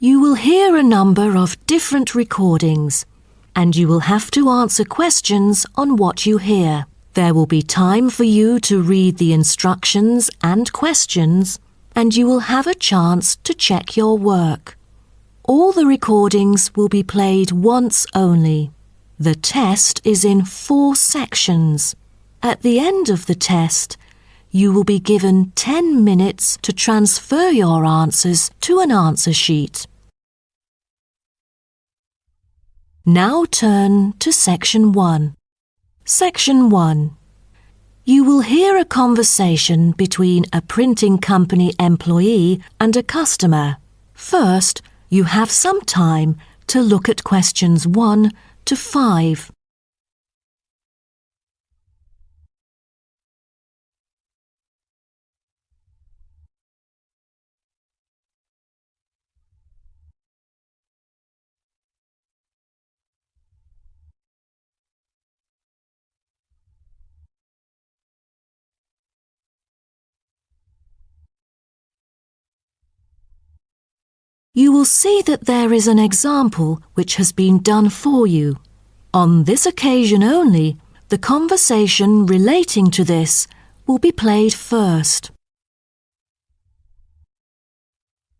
You will hear a number of different recordings, and you will have to answer questions on what you hear. There will be time for you to read the instructions and questions, and you will have a chance to check your work. All the recordings will be played once only. The test is in 4 sections. At the end of the test, you will be given 10 minutes to transfer your answers to an answer sheet. Now turn to Section 1. Section 1. You will hear a conversation between a printing company employee and a customer. First, you have some time to look at questions 1 to 5. You will see that there is an example which has been done for you. On this occasion only, the conversation relating to this will be played first.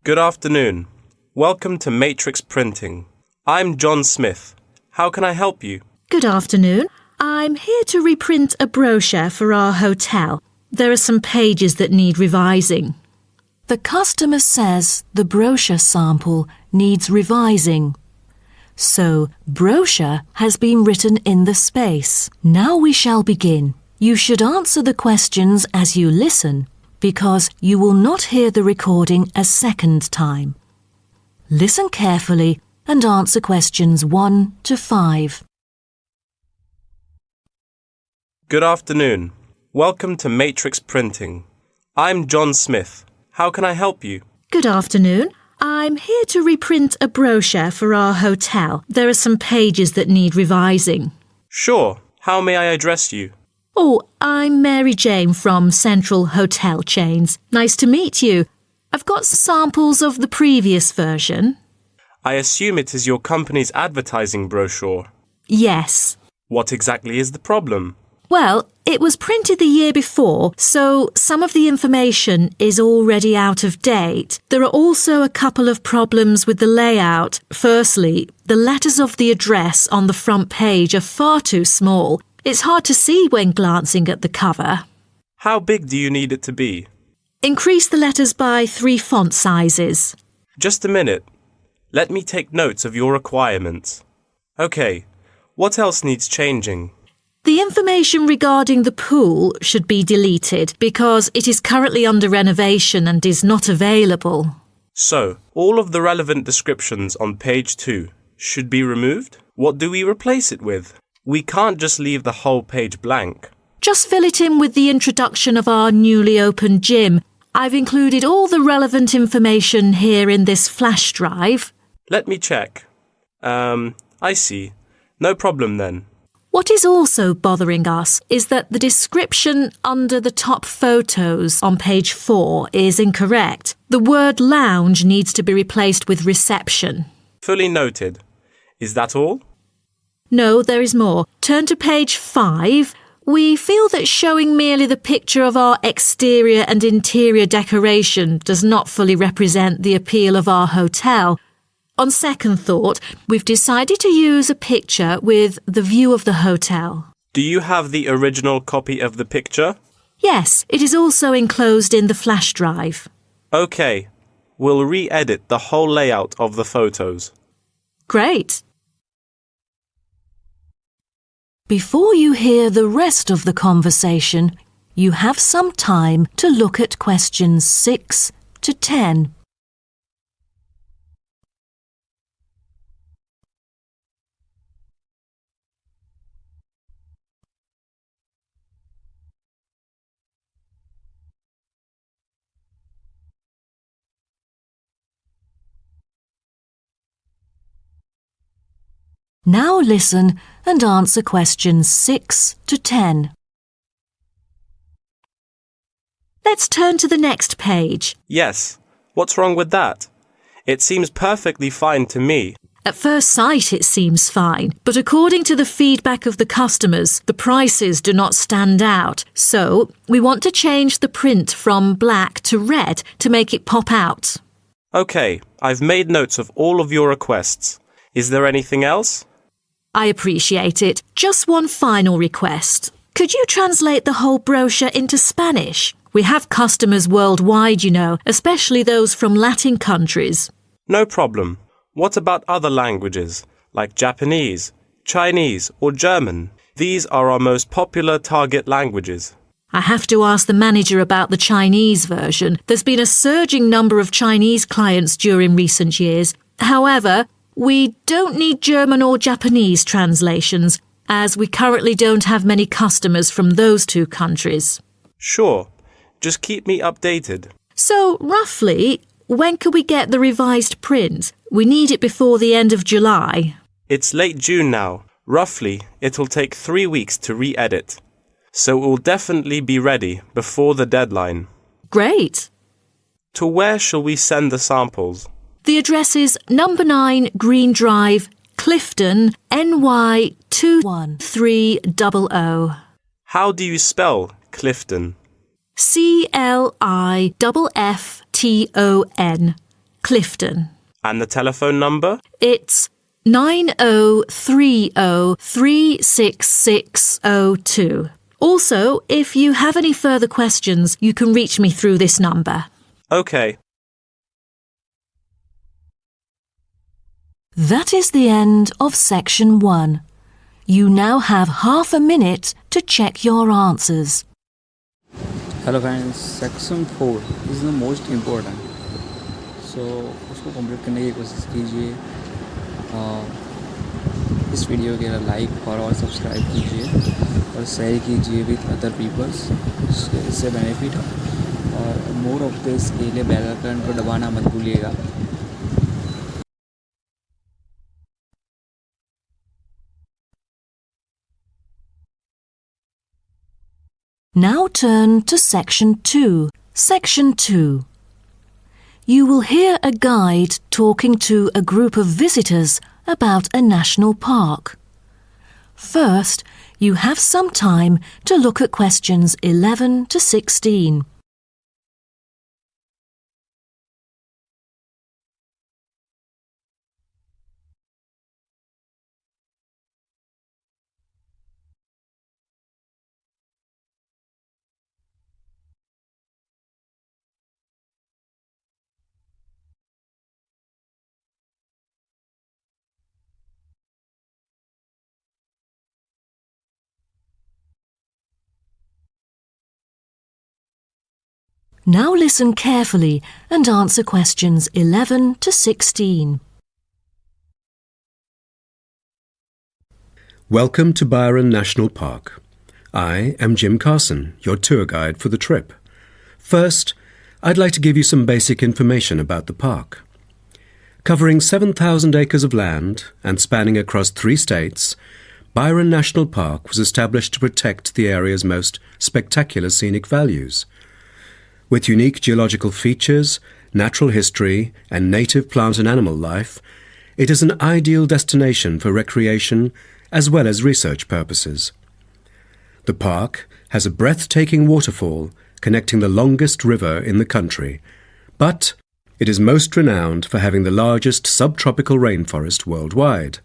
Good afternoon. Welcome to Matrix Printing. I'm John Smith. How can I help you? Good afternoon. I'm here to reprint a brochure for our hotel. There are some pages that need revising. The customer says the brochure sample needs revising. So, brochure has been written in the space. Now we shall begin. You should answer the questions as you listen, because you will not hear the recording a second time. Listen carefully and answer questions 1 to 5. Good afternoon. Welcome to Matrix Printing. I'm John Smith. How can I help you? Good afternoon. I'm here to reprint a brochure for our hotel. There are some pages that need revising. Sure. How may I address you? Oh, I'm Mary Jane from Central Hotel Chains. Nice to meet you. I've got samples of the previous version. I assume it is your company's advertising brochure. Yes. What exactly is the problem? Well, it was printed the year before, so some of the information is already out of date. There are also a couple of problems with the layout. Firstly, the letters of the address on the front page are far too small. It's hard to see when glancing at the cover. How big do you need it to be? Increase the letters by 3 font sizes. Just a minute. Let me take notes of your requirements. Okay, what else needs changing? The information regarding the pool should be deleted because it is currently under renovation and is not available. So, all of the relevant descriptions on page 2 should be removed? What do we replace it with? We can't just leave the whole page blank. Just fill it in with the introduction of our newly opened gym. I've included all the relevant information here in this flash drive. Let me check. I see. No problem then. What is also bothering us is that the description under the top photos on page 4 is incorrect. The word lounge needs to be replaced with reception. Fully noted. Is that all? No, there is more. Turn to page 5. We feel that showing merely the picture of our exterior and interior decoration does not fully represent the appeal of our hotel. On second thought, we've decided to use a picture with the view of the hotel. Do you have the original copy of the picture? Yes, it is also enclosed in the flash drive. Okay, we'll re-edit the whole layout of the photos. Great. Before you hear the rest of the conversation, you have some time to look at questions 6 to 10. Now listen and answer questions 6 to 10. Let's turn to the next page. Yes. What's wrong with that? It seems perfectly fine to me. At first sight, it seems fine, but according to the feedback of the customers, the prices do not stand out. So, we want to change the print from black to red to make it pop out. Okay, I've made notes of all of your requests. Is there anything else? I appreciate it. Just one final request. Could you translate the whole brochure into Spanish? We have customers worldwide, you know, especially those from Latin countries. No problem. What about other languages, like Japanese, Chinese, or German? These are our most popular target languages. I have to ask the manager about the Chinese version. There's been a surging number of Chinese clients during recent years. However, we don't need German or Japanese translations, as we currently don't have many customers from those two countries. Sure. Just keep me updated. So, roughly, when could we get the revised print? We need it before the end of July. It's late June now. Roughly, it'll take 3 weeks to re-edit. So it will definitely be ready before the deadline. Great. To where shall we send the samples? The address is number 9 Green Drive, Clifton, NY 21300. How do you spell Clifton? CLIFFTON, Clifton. And the telephone number? It's 9030366602. Also, if you have any further questions, you can reach me through this number. Okay. That is the end of section 1. You now have half a minute to check your answers. Hello friends, section 4 is the most important. So उसको complete करने की कोशिश कीजिए. इस video के like और subscribe कीजिए और शेयर कीजिए विद अदर पीपल्स. इससे बेनिफिट हो. और मोर ऑफ दिस के लिए बेल आइकन को दबाना मत भूलिएगा. Now turn to section 2. Section 2. You will hear a guide talking to a group of visitors about a national park. First, you have some time to look at questions 11 to 16. Now listen carefully and answer questions 11 to 16. Welcome to Byron National Park. I am Jim Carson, your tour guide for the trip. First, I'd like to give you some basic information about the park. Covering 7,000 acres of land and spanning across 3 states, Byron National Park was established to protect the area's most spectacular scenic values. With unique geological features, natural history, and native plant and animal life, it is an ideal destination for recreation as well as research purposes. The park has a breathtaking waterfall connecting the longest river in the country, but it is most renowned for having the largest subtropical rainforest worldwide.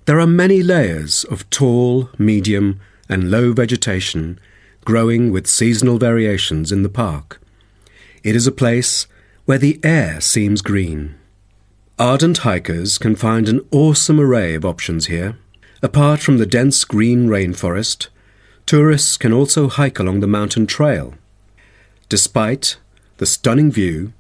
There are many layers of tall, medium, and low vegetation growing with seasonal variations in the park. It is a place where the air seems green. Ardent hikers can find an awesome array of options here. Apart from the dense green rainforest, tourists can also hike along the mountain trail. Despite the stunning view,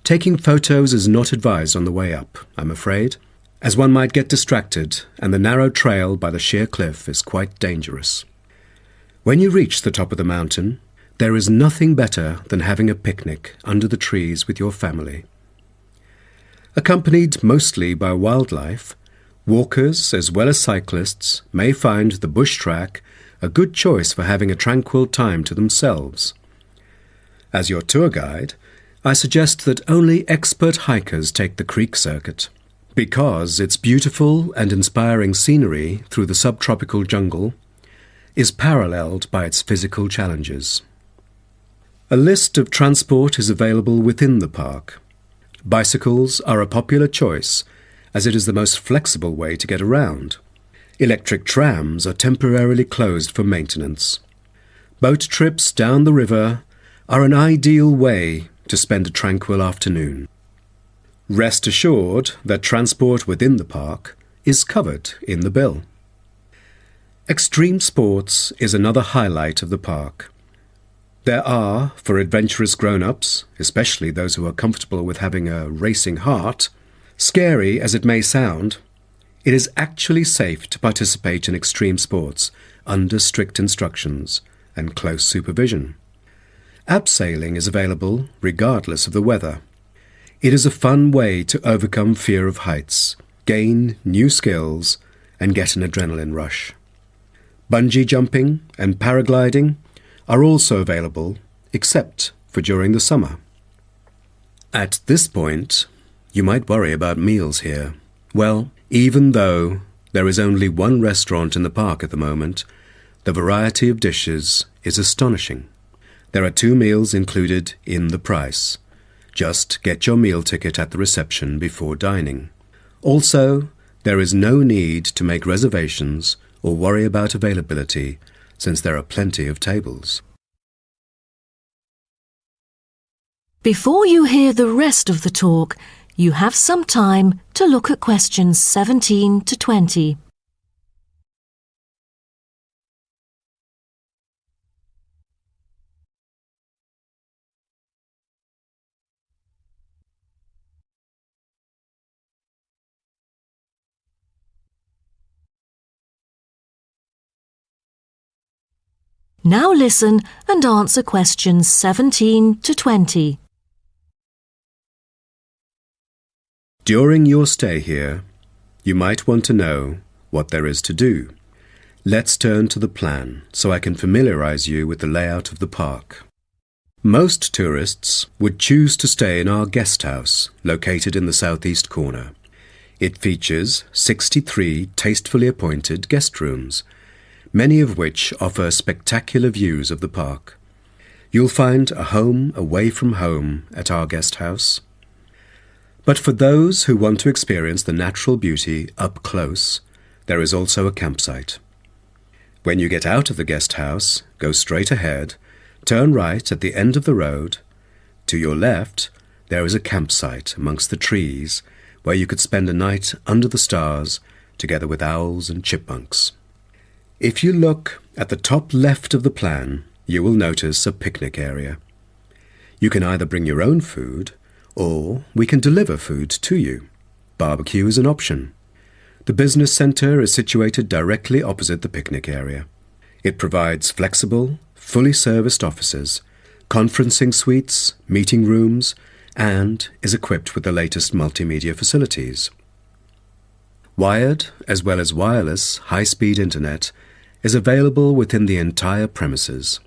taking photos is not advised on the way up, I'm afraid, as one might get distracted and the narrow trail by the sheer cliff is quite dangerous. When you reach the top of the mountain, there is nothing better than having a picnic under the trees with your family. Accompanied mostly by wildlife, walkers as well as cyclists may find the bush track a good choice for having a tranquil time to themselves. As your tour guide, I suggest that only expert hikers take the creek circuit, because its beautiful and inspiring scenery through the subtropical jungle is paralleled by its physical challenges. A list of transport is available within the park. Bicycles are a popular choice, as it is the most flexible way to get around. Electric trams are temporarily closed for maintenance. Boat trips down the river are an ideal way to spend a tranquil afternoon. Rest assured that transport within the park is covered in the bill. Extreme sports is another highlight of the park. There are, for adventurous grown-ups, especially those who are comfortable with having a racing heart, scary as it may sound, it is actually safe to participate in extreme sports under strict instructions and close supervision. Abseiling is available regardless of the weather. It is a fun way to overcome fear of heights, gain new skills, and get an adrenaline rush. Bungee jumping and paragliding are also available, except for during the summer. At this point, you might worry about meals here. Well, even though there is only one restaurant in the park at the moment, the variety of dishes is astonishing. There are 2 meals included in the price. Just get your meal ticket at the reception before dining. Also, there is no need to make reservations or worry about availability, since there are plenty of tables. Before you hear the rest of the talk, you have some time to look at questions 17 to 20. Now listen and answer questions 17 to 20. During your stay here, you might want to know what there is to do. Let's turn to the plan so I can familiarize you with the layout of the park. Most tourists would choose to stay in our guest house, located in the southeast corner. It features 63 tastefully appointed guest rooms, many of which offer spectacular views of the park. You'll find a home away from home at our guest house. But for those who want to experience the natural beauty up close, there is also a campsite. When you get out of the guest house, go straight ahead, turn right at the end of the road. To your left, there is a campsite amongst the trees where you could spend a night under the stars together with owls and chipmunks. If you look at the top left of the plan, you will notice a picnic area. You can either bring your own food, or we can deliver food to you. Barbecue is an option. The business centre is situated directly opposite the picnic area. It provides flexible, fully serviced offices, conferencing suites, meeting rooms, and is equipped with the latest multimedia facilities. Wired, as well as wireless, high-speed internet is available within the entire premises.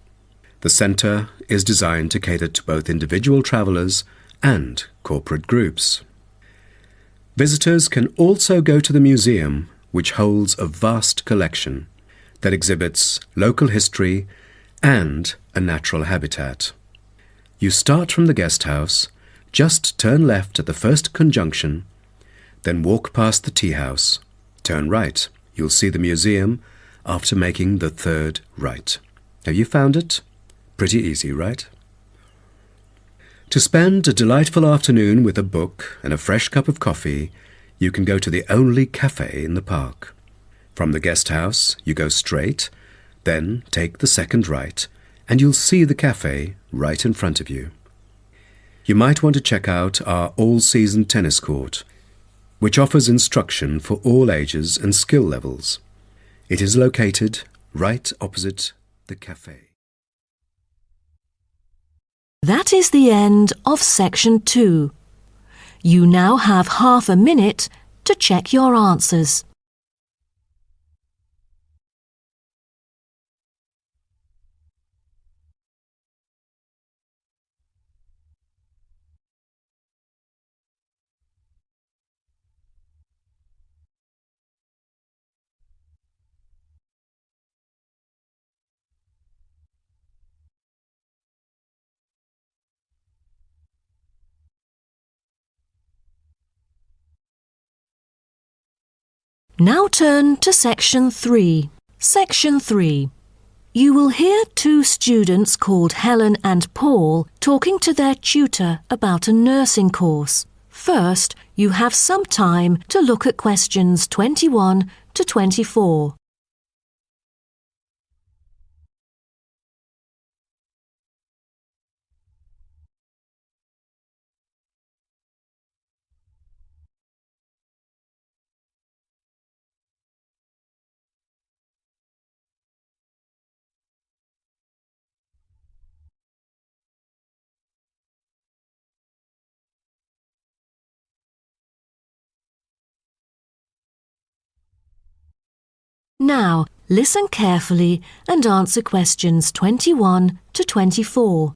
The centre is designed to cater to both individual travellers and corporate groups. Visitors can also go to the museum, which holds a vast collection that exhibits local history and a natural habitat. You start from the guest house, just turn left at the first conjunction, then walk past the tea house, turn right. You'll see the museum after making the third right. Have you found it? Pretty easy, right? To spend a delightful afternoon with a book and a fresh cup of coffee, you can go to the only cafe in the park. From the guest house, you go straight, then take the second right, and you'll see the cafe right in front of you. You might want to check out our all-season tennis court, which offers instruction for all ages and skill levels. It is located right opposite the cafe. That is the end of section 2. You now have half a minute to check your answers. Now turn to Section 3. Section 3. You will hear two students called Helen and Paul talking to their tutor about a nursing course. First, you have some time to look at questions 21 to 24. Now, listen carefully and answer questions 21 to 24.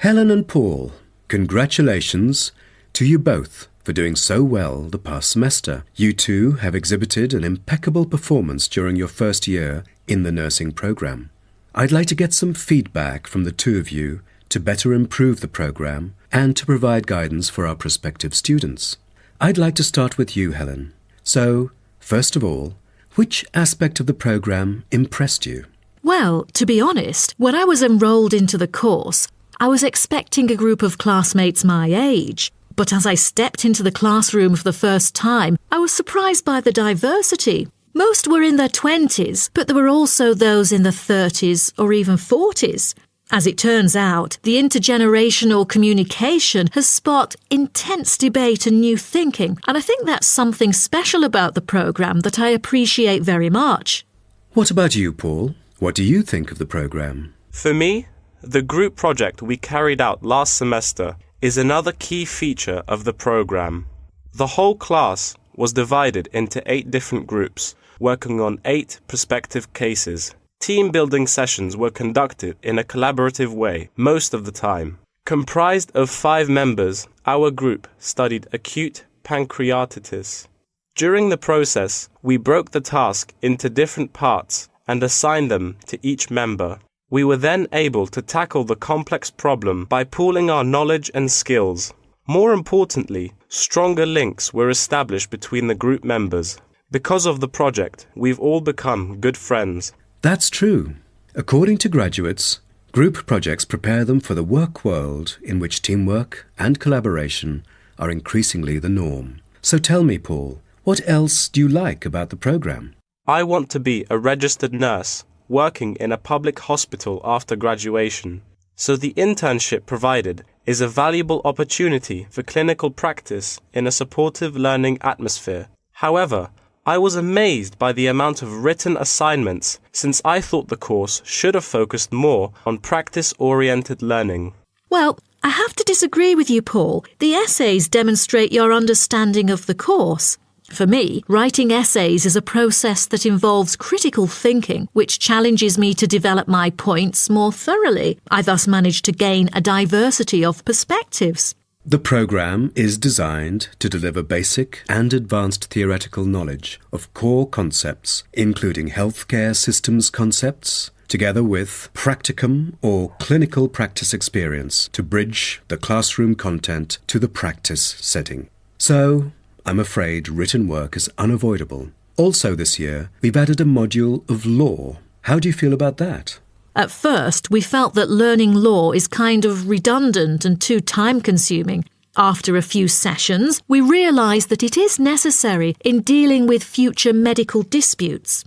Helen and Paul, congratulations to you both for doing so well the past semester. You two have exhibited an impeccable performance during your first year in the nursing program. I'd like to get some feedback from the two of you to better improve the program and to provide guidance for our prospective students. I'd like to start with you, Helen. So, first of all, which aspect of the program impressed you? Well, to be honest, when I was enrolled into the course, I was expecting a group of classmates my age. But as I stepped into the classroom for the first time, I was surprised by the diversity. Most were in their 20s, but there were also those in their 30s or even 40s. As it turns out, the intergenerational communication has sparked intense debate and new thinking, and I think that's something special about the programme that I appreciate very much. What about you, Paul? What do you think of the programme? For me, the group project we carried out last semester is another key feature of the program. The whole class was divided into 8 different groups, working on 8 prospective cases. Team-building sessions were conducted in a collaborative way most of the time. Comprised of 5 members, our group studied acute pancreatitis. During the process, we broke the task into different parts and assigned them to each member. We were then able to tackle the complex problem by pooling our knowledge and skills. More importantly, stronger links were established between the group members. Because of the project, we've all become good friends. That's true. According to graduates, group projects prepare them for the work world in which teamwork and collaboration are increasingly the norm. So tell me, Paul, what else do you like about the program? I want to be a registered nurse working in a public hospital after graduation. So the internship provided is a valuable opportunity for clinical practice in a supportive learning atmosphere. However, I was amazed by the amount of written assignments since I thought the course should have focused more on practice-oriented learning. Well, I have to disagree with you, Paul. The essays demonstrate your understanding of the course. For me, writing essays is a process that involves critical thinking, which challenges me to develop my points more thoroughly. I thus manage to gain a diversity of perspectives. The program is designed to deliver basic and advanced theoretical knowledge of core concepts, including healthcare systems concepts, together with practicum or clinical practice experience to bridge the classroom content to the practice setting. So, I'm afraid written work is unavoidable. Also this year, we've added a module of law. How do you feel about that? At first, we felt that learning law is kind of redundant and too time-consuming. After a few sessions, we realised that it is necessary in dealing with future medical disputes.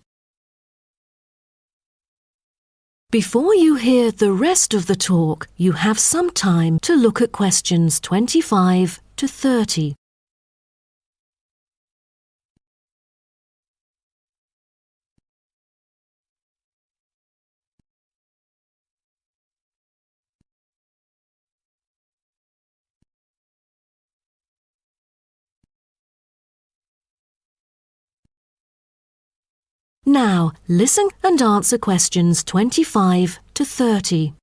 Before you hear the rest of the talk, you have some time to look at questions 25 to 30. Now, listen and answer questions 25 to 30.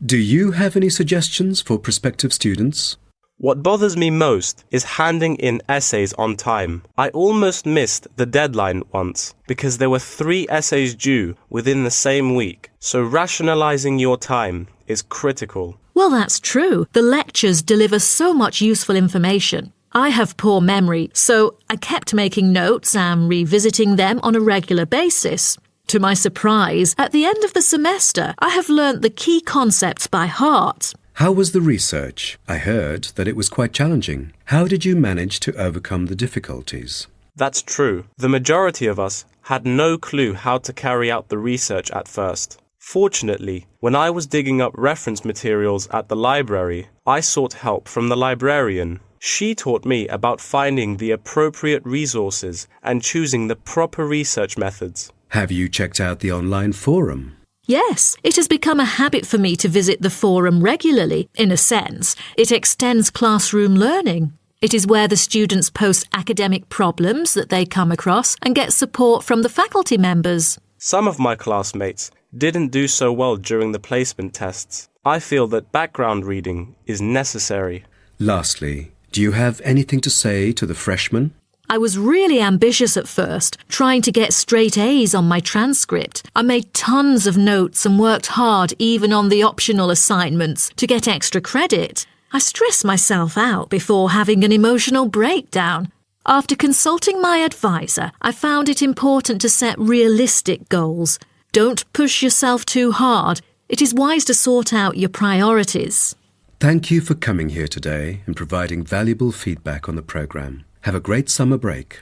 Do you have any suggestions for prospective students? What bothers me most is handing in essays on time. I almost missed the deadline once because there were 3 essays due within the same week, so rationalizing your time is critical. Well, that's true. The lectures deliver so much useful information. I have poor memory, so I kept making notes and revisiting them on a regular basis. To my surprise, at the end of the semester, I have learnt the key concepts by heart. How was the research? I heard that it was quite challenging. How did you manage to overcome the difficulties? That's true. The majority of us had no clue how to carry out the research at first. Fortunately, when I was digging up reference materials at the library, I sought help from the librarian. She taught me about finding the appropriate resources and choosing the proper research methods. Have you checked out the online forum? Yes, it has become a habit for me to visit the forum regularly. In a sense, it extends classroom learning. It is where the students post academic problems that they come across and get support from the faculty members. Some of my classmates didn't do so well during the placement tests. I feel that background reading is necessary. Lastly, do you have anything to say to the freshmen? I was really ambitious at first, trying to get straight A's on my transcript. I made tons of notes and worked hard even on the optional assignments to get extra credit. I stressed myself out before having an emotional breakdown. After consulting my advisor, I found it important to set realistic goals. Don't push yourself too hard. It is wise to sort out your priorities. Thank you for coming here today and providing valuable feedback on the program. Have a great summer break.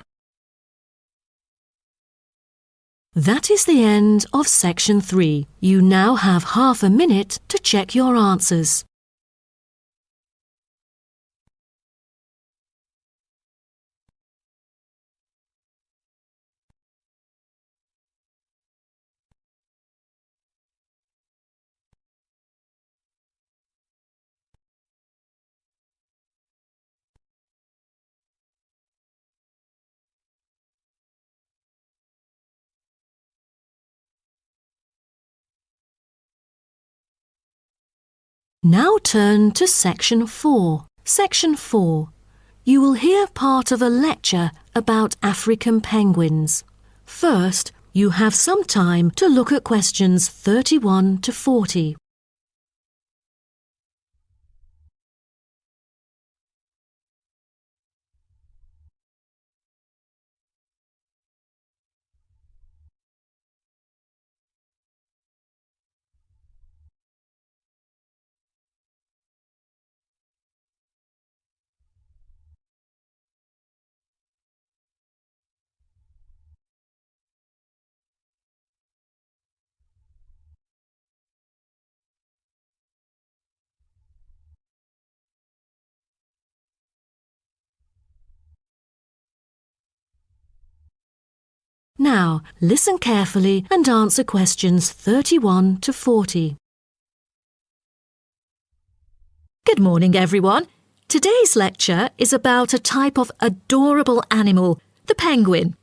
That is the end of section 3. You now have half a minute to check your answers. Now turn to section 4. Section 4. You will hear part of a lecture about African penguins. First, you have some time to look at questions 31 to 40. Now, listen carefully and answer questions 31 to 40. Good morning, everyone. Today's lecture is about a type of adorable animal, the penguin.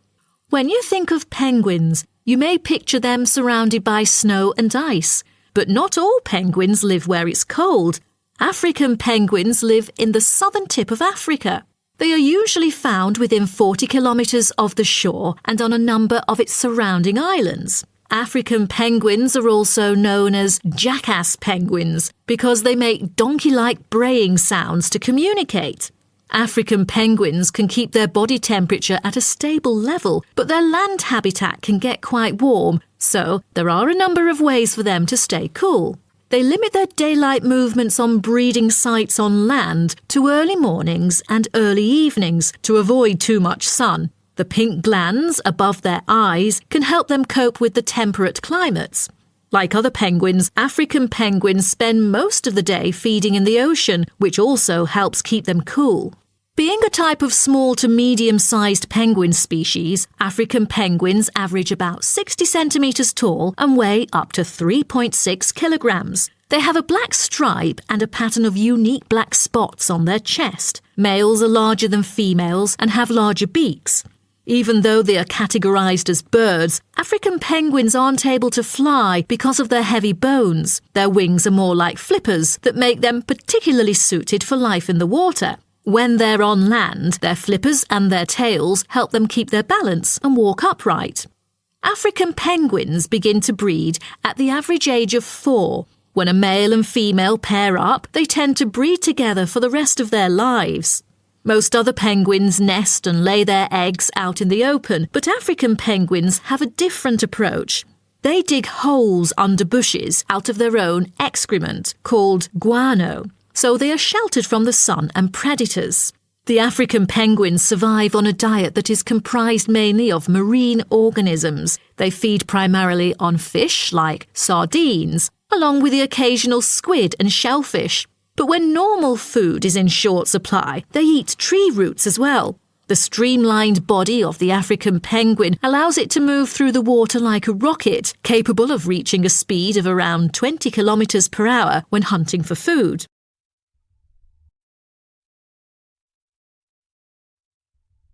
When you think of penguins, you may picture them surrounded by snow and ice. But not all penguins live where it's cold. African penguins live in the southern tip of Africa. They are usually found within 40 kilometres of the shore and on a number of its surrounding islands. African penguins are also known as jackass penguins because they make donkey-like braying sounds to communicate. African penguins can keep their body temperature at a stable level, but their land habitat can get quite warm, so there are a number of ways for them to stay cool. They limit their daylight movements on breeding sites on land to early mornings and early evenings to avoid too much sun. The pink glands above their eyes can help them cope with the temperate climates. Like other penguins, African penguins spend most of the day feeding in the ocean, which also helps keep them cool. Being a type of small to medium-sized penguin species, African penguins average about 60 centimetres tall and weigh up to 3.6 kilograms. They have a black stripe and a pattern of unique black spots on their chest. Males are larger than females and have larger beaks. Even though they are categorised as birds, African penguins aren't able to fly because of their heavy bones. Their wings are more like flippers that make them particularly suited for life in the water. When they're on land, their flippers and their tails help them keep their balance and walk upright. African penguins begin to breed at the average age of 4. When a male and female pair up, they tend to breed together for the rest of their lives. Most other penguins nest and lay their eggs out in the open, but African penguins have a different approach. They dig holes under bushes out of their own excrement, called guano, so they are sheltered from the sun and predators. The African penguins survive on a diet that is comprised mainly of marine organisms. They feed primarily on fish like sardines, along with the occasional squid and shellfish. But when normal food is in short supply, they eat tree roots as well. The streamlined body of the African penguin allows it to move through the water like a rocket, capable of reaching a speed of around 20 kilometers per hour when hunting for food.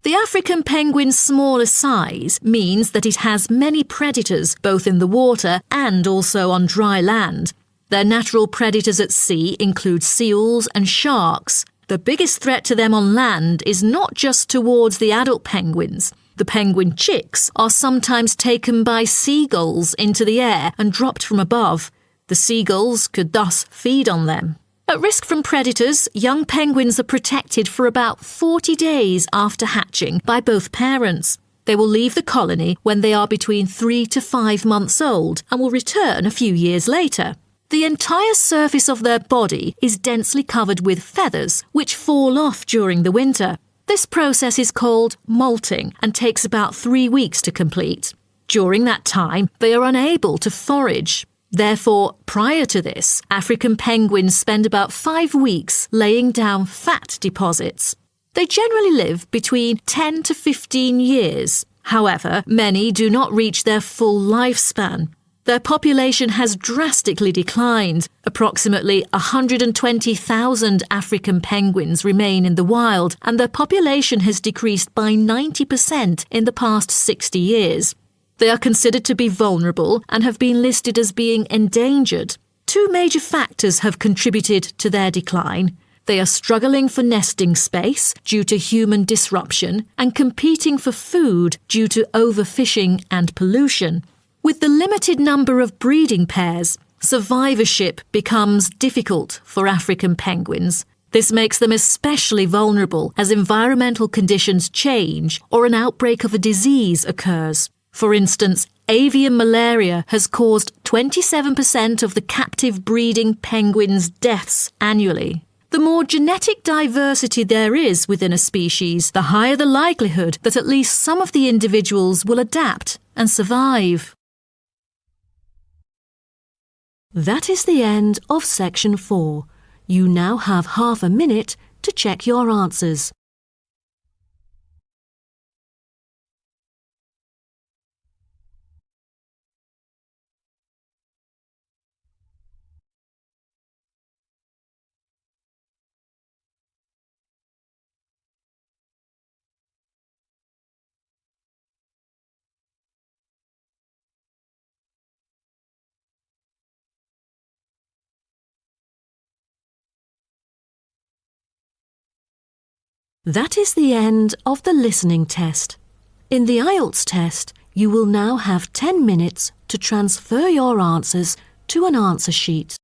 The African penguin's smaller size means that it has many predators both in the water and also on dry land. Their natural predators at sea include seals and sharks. The biggest threat to them on land is not just towards the adult penguins. The penguin chicks are sometimes taken by seagulls into the air and dropped from above. The seagulls could thus feed on them. At risk from predators, young penguins are protected for about 40 days after hatching by both parents. They will leave the colony when they are between 3 to 5 months old and will return a few years later. The entire surface of their body is densely covered with feathers, which fall off during the winter. This process is called molting and takes about 3 weeks to complete. During that time, they are unable to forage. Therefore, prior to this, African penguins spend about 5 weeks laying down fat deposits. They generally live between 10 to 15 years. However, many do not reach their full lifespan. Their population has drastically declined. Approximately 120,000 African penguins remain in the wild, and their population has decreased by 90% in the past 60 years. They are considered to be vulnerable and have been listed as being endangered. 2 major factors have contributed to their decline. They are struggling for nesting space due to human disruption and competing for food due to overfishing and pollution. With the limited number of breeding pairs, survivorship becomes difficult for African penguins. This makes them especially vulnerable as environmental conditions change or an outbreak of a disease occurs. For instance, avian malaria has caused 27% of the captive breeding penguins' deaths annually. The more genetic diversity there is within a species, the higher the likelihood that at least some of the individuals will adapt and survive. That is the end of section 4. You now have half a minute to check your answers. That is the end of the listening test. In the Ielts test, you will now have 10 minutes to transfer your answers to an answer sheet.